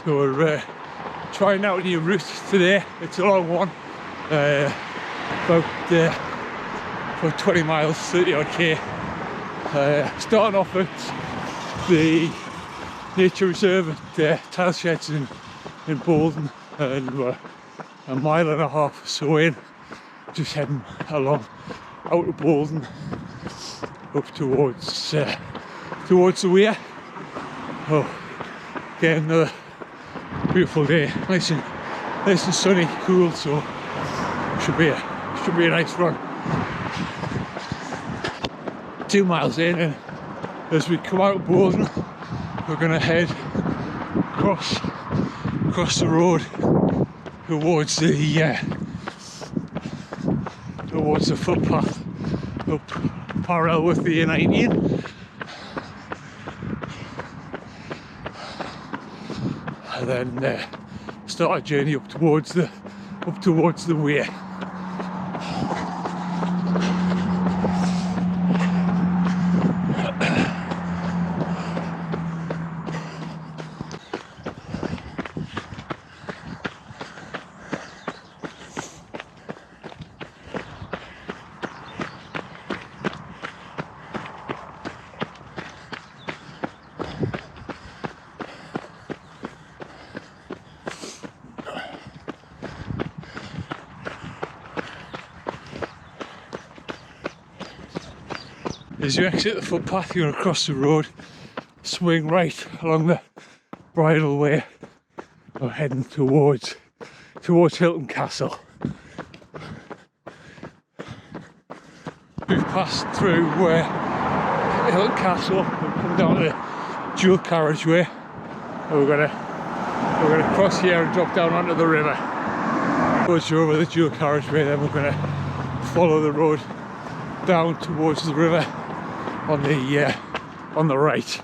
So we're trying out a new route today. It's a long one, about 20 miles, 30 odd k. Starting off at the nature reserve at Tilesheds in Boldon, and we're a mile and a half or so in, just heading along out of Boldon up towards the weir. Oh, again, another beautiful day, nice and sunny, cool. So should be a nice run. 2 miles in, and as we come out of Boldon, we're going to head across the road towards the footpath up parallel with the A19, and then start our journey up towards the weir. As you exit the footpath, you're going to cross the road, swing right along the bridleway. We're heading towards Hilton Castle. We've passed through Hilton Castle, we've come down to the dual carriageway, and we're gonna cross here and drop down onto the river. Once you're over the dual carriageway, then we're gonna follow the road down towards the river on the right.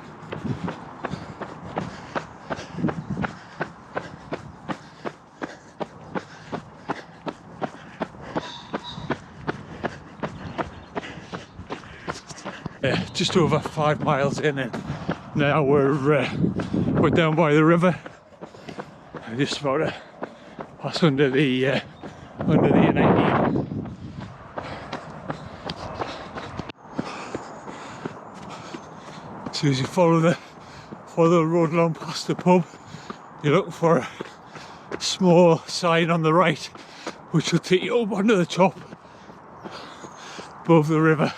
Just over 5 miles in, and now we're down by the river. Just about to pass under the A19. So as you follow the road along past the pub, you look for a small sign on the right, which will take you up onto the top above the river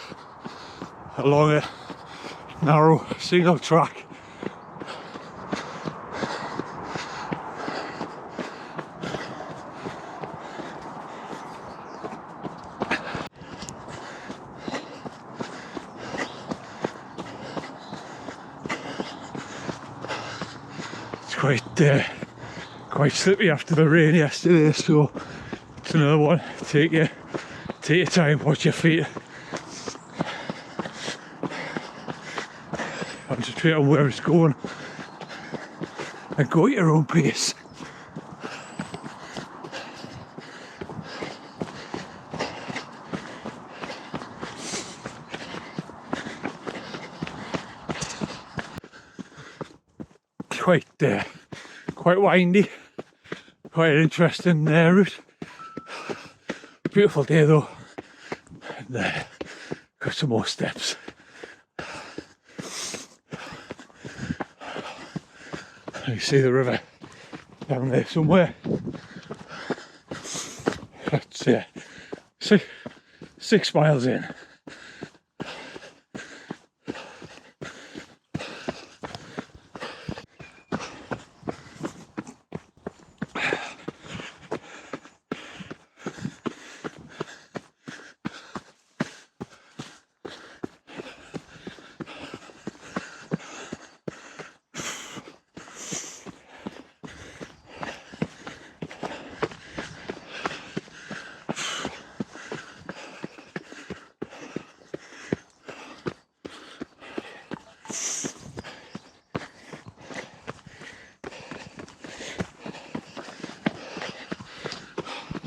along a narrow single track. It's quite slippy after the rain yesterday, so it's another one. Take your time, watch your feet. Concentrate on where it's going and go at your own pace. Quite windy, quite an interesting route. Beautiful day though, and got some more steps. You see the river down there somewhere. That's 6 miles in.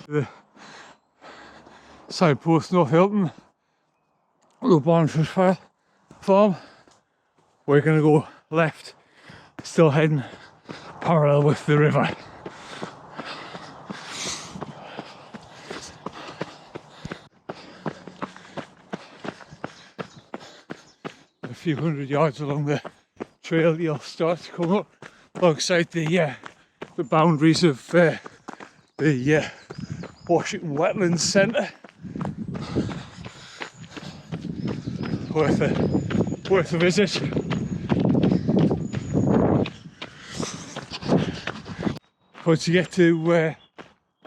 The signpost North Hilton Loop on farm. We're going to go left, still heading parallel with the river. A few hundred yards along the trail, you'll start to come up alongside the boundaries of the Washington Wetlands Centre. Worth a visit. Once you get to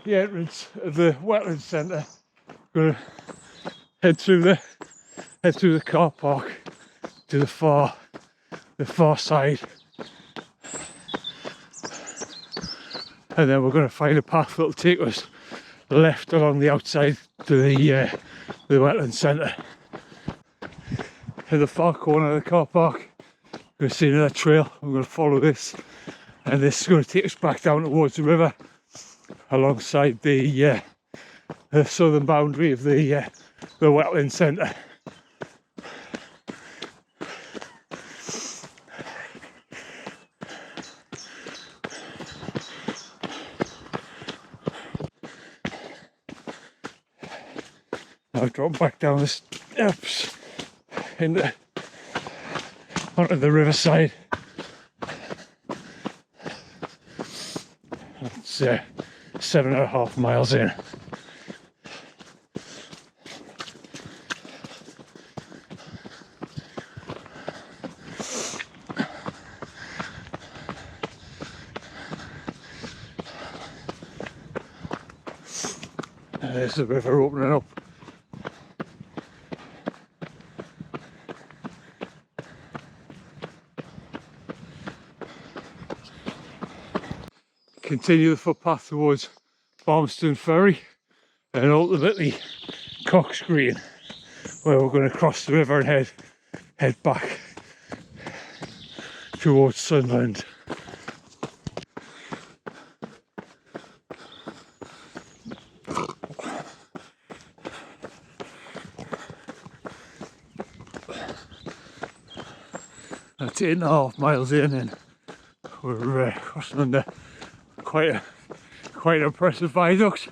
the entrance of the Wetlands Centre, we're gonna head through the car park to the far side, and then we're going to find a path that'll take us left along the outside to the Wetlands Centre. In the far corner of the car park, we're going to see another trail. We're going to follow this, and this is going to take us back down towards the river alongside the southern boundary of the Wetlands Centre. I've dropped back down the steps onto the riverside. That's 7.5 miles in. There's the river opening up. Continue the footpath towards Barmston Ferry and ultimately Cox Green, where we're going to cross the river and head back towards Sunderland. That's 8.5 miles in, and we're crossing under quite an impressive viaduct.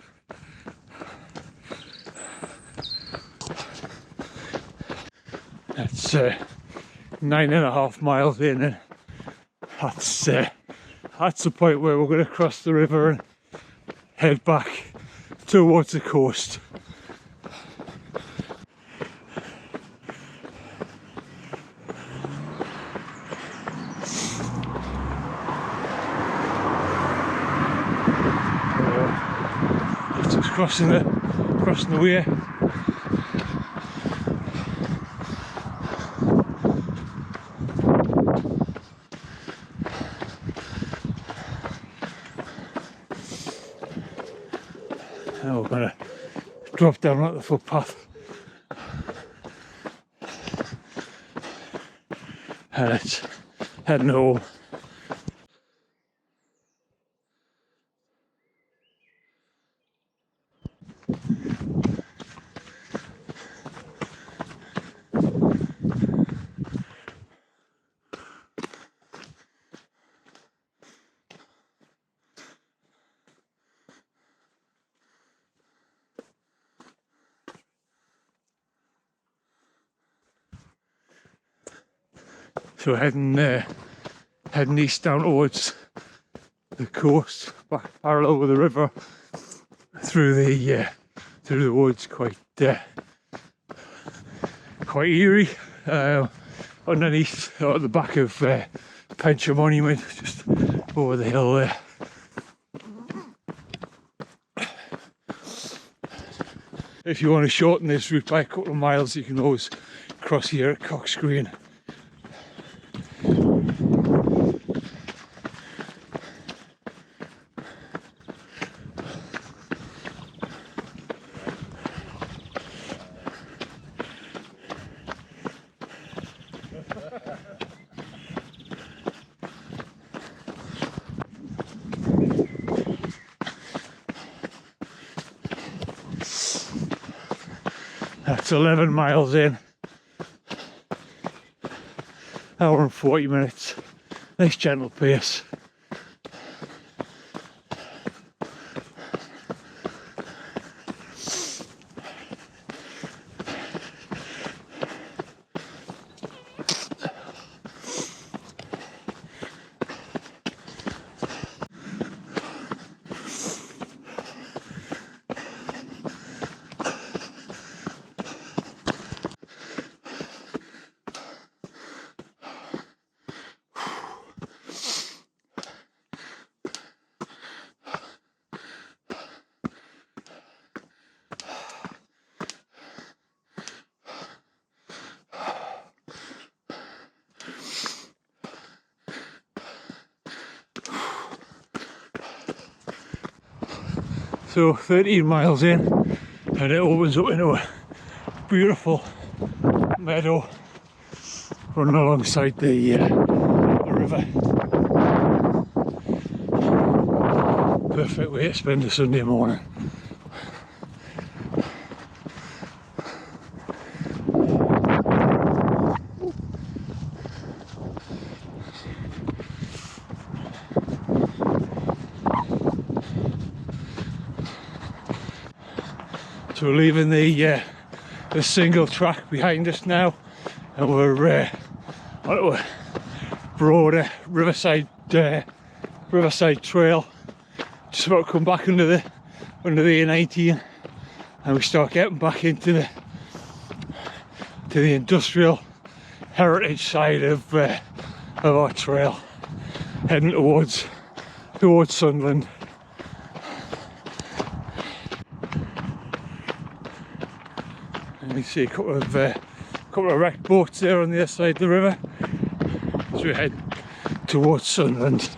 That's 9.5 miles in, and that's the point where we're going to cross the river and head back towards the coast. Crossing the weir. Now we're going to drop down onto the footpath, and it's heading home. So heading east down towards the coast, back parallel with the river, through the woods, quite eerie. Underneath, at the back of Penshaw Monument, just over the hill there. If you want to shorten this route by a couple of miles, you can always cross here at Cox Green. That's 11 miles in. Hour and 40 minutes. Nice gentle pace. So 13 miles in, and it opens up into a beautiful meadow running alongside the river. Perfect way to spend a Sunday morning. So we're leaving the single track behind us now, and we're onto a broader riverside trail. Just about to come back under the A19, and we start getting back into the industrial heritage side of our trail, heading towards Sunderland. And you see a couple of wrecked boats there on the other side of the river as we head towards Sunderland.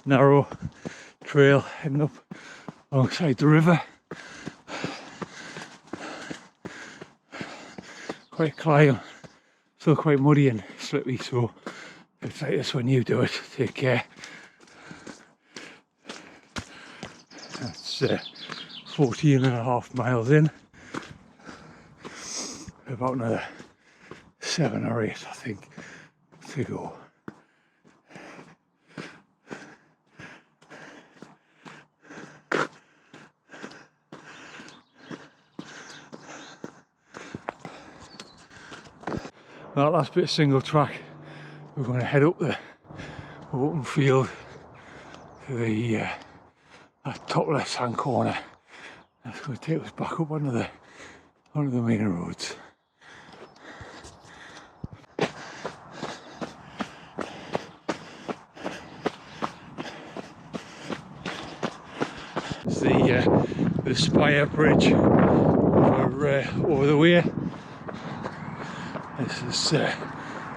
Narrow trail heading up alongside the river. Quite climb, still quite muddy and slippy, so it's like this when you do it. Take care. That's 14.5 miles in. About another 7 or 8, I think, to go. That last bit of single track, we're going to head up the open field to the that top left hand corner. That's going to take us back up onto the main roads. It's the Spire Bridge over the weir.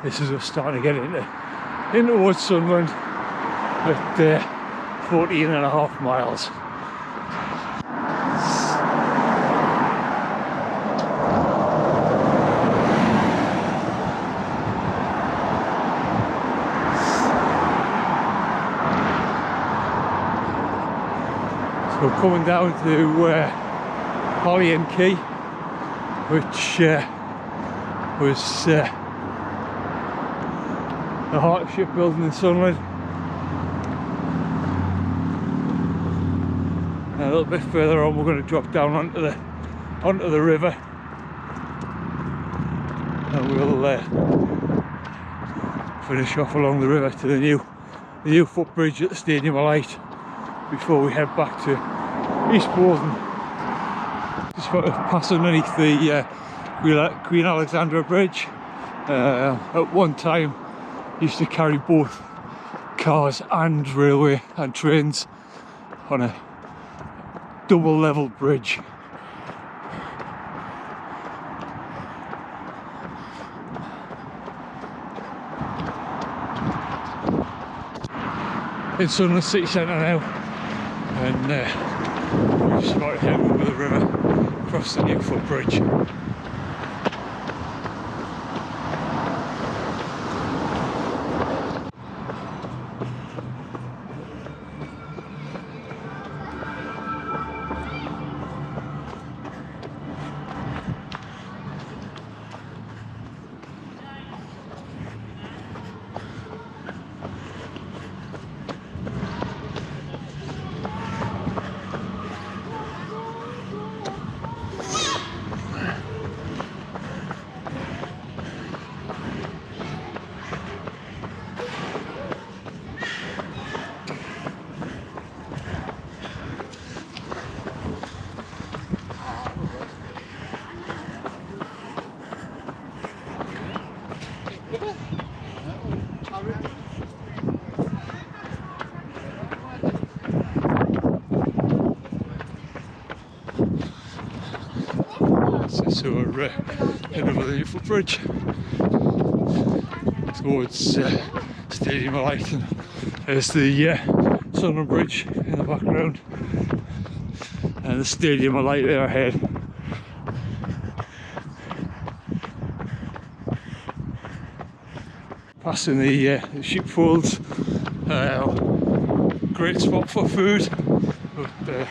This is us starting to get into towards Sunderland at 14.5 miles. So coming down to Holly and Key, which was the heart of shipbuilding in Sunderland. And a little bit further on, we're going to drop down onto the river, and we'll finish off along the river to the new footbridge at the Stadium of Light before we head back to East Boldon. Just want to pass underneath the Queen Alexandra Bridge. At one time used to carry both cars and railway and trains on a double level bridge. In Sunderland city centre now, and we just about to head over the river across the new footbridge. So we're heading over the footbridge towards Stadium of Light, and there's the Sunderland Bridge in the background and the Stadium of Light there ahead. Passing the sheepfolds, great spot for food, but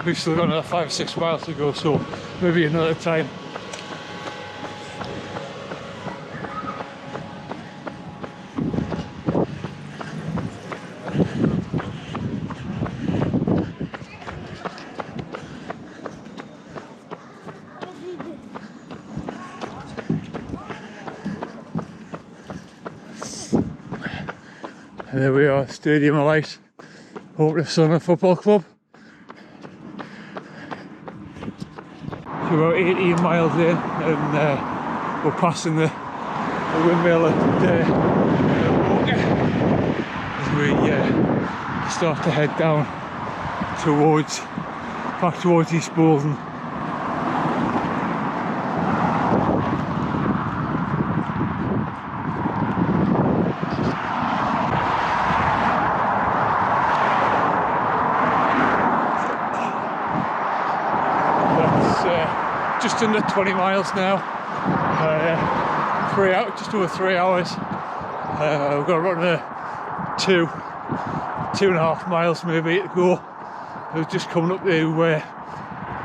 we've still got another 5 or 6 miles to go, so maybe another time. And there we are, Stadium of Light, home of Sunderland Football Club. So we're about 18 miles in, and we're passing the windmill at Walker as we start to head down back towards East Boldon. Just under 20 miles now, just over 3 hours. We've got to run 2.5 miles maybe to go. We're just coming up to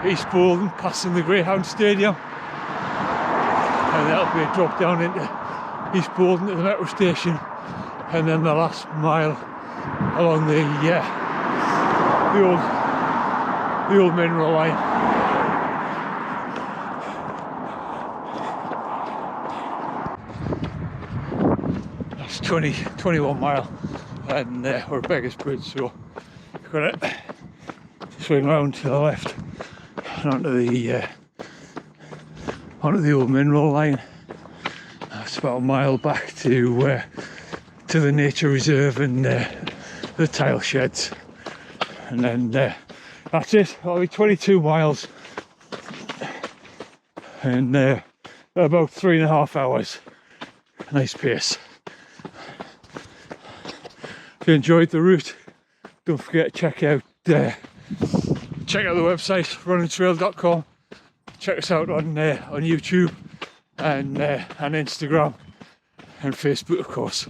East Boldon, passing the Greyhound Stadium, and that'll be a drop down into East Boldon to the metro station, and then the last mile along the old mineral line. That's 21 mile, and we're at Beggars Bridge, so we're going to swing round to the left and onto the old mineral line. It's about a mile back to the nature reserve and the Tilesheds, and then that's it. That'll be 22 miles and about 3.5 hours. Nice pace. If you enjoyed the route, don't forget to check out the website runningtrail.com. Check us out on YouTube and Instagram and Facebook, of course.